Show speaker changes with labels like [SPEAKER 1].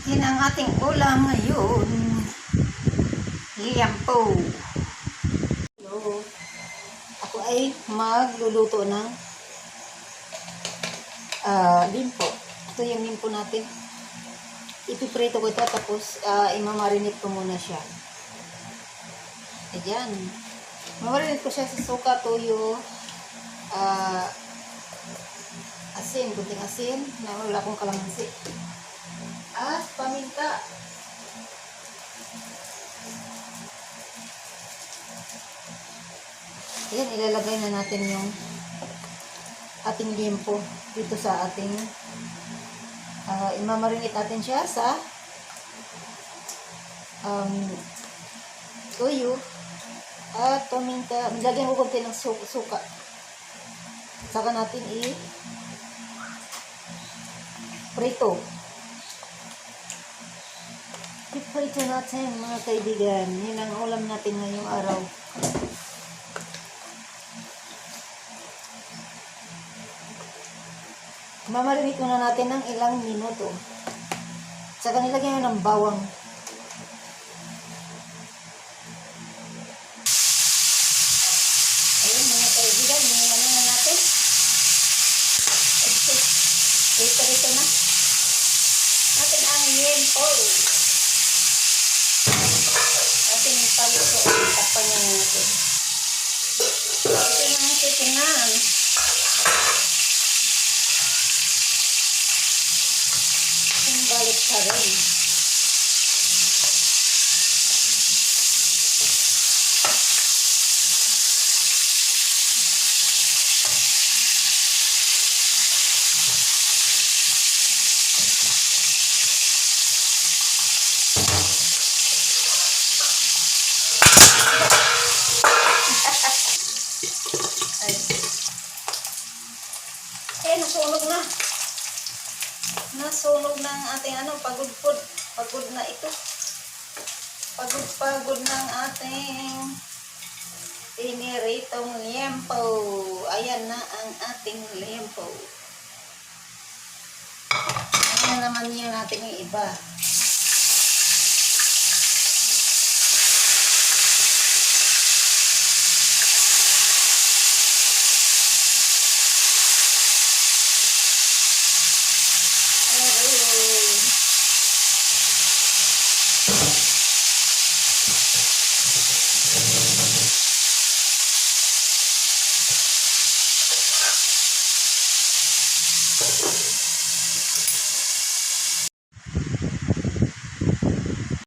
[SPEAKER 1] Yan ang ating ulam ngayon. Liampo. Hello. Ako ay magluluto ng limpo. Ito yung limpo natin. Ipiprito ko ito tapos imamarinate ko muna siya. Ayan. Mamarinate ko siya sa suka, toyo, asin, kunting asin, na wala akong kalamansi. At paminta. Ayan, ilalagay na natin yung ating limpo dito sa ating imamarinate natin siya sa toyo at paminta. Lagyan ko konti ng suka. Saka natin prito. Prito natin mga kaibigan. Yan ang ulam natin ngayong araw. Mamarinate muna natin ng ilang minuto. Saka nilagyan ng bawang. Ayun mga kaibigan, nilagyan na natin. Ito na. Natin ang limpo. Ating palito. Tapan niya natin. Ito na ang titingnan. Balik pa rin. Nasunog na. Nasunog na ang ating pagod na ito. Pagod ng ating piniritong liempo. Ayan na ang ating liempo. Ayan naman yun natin yung iba.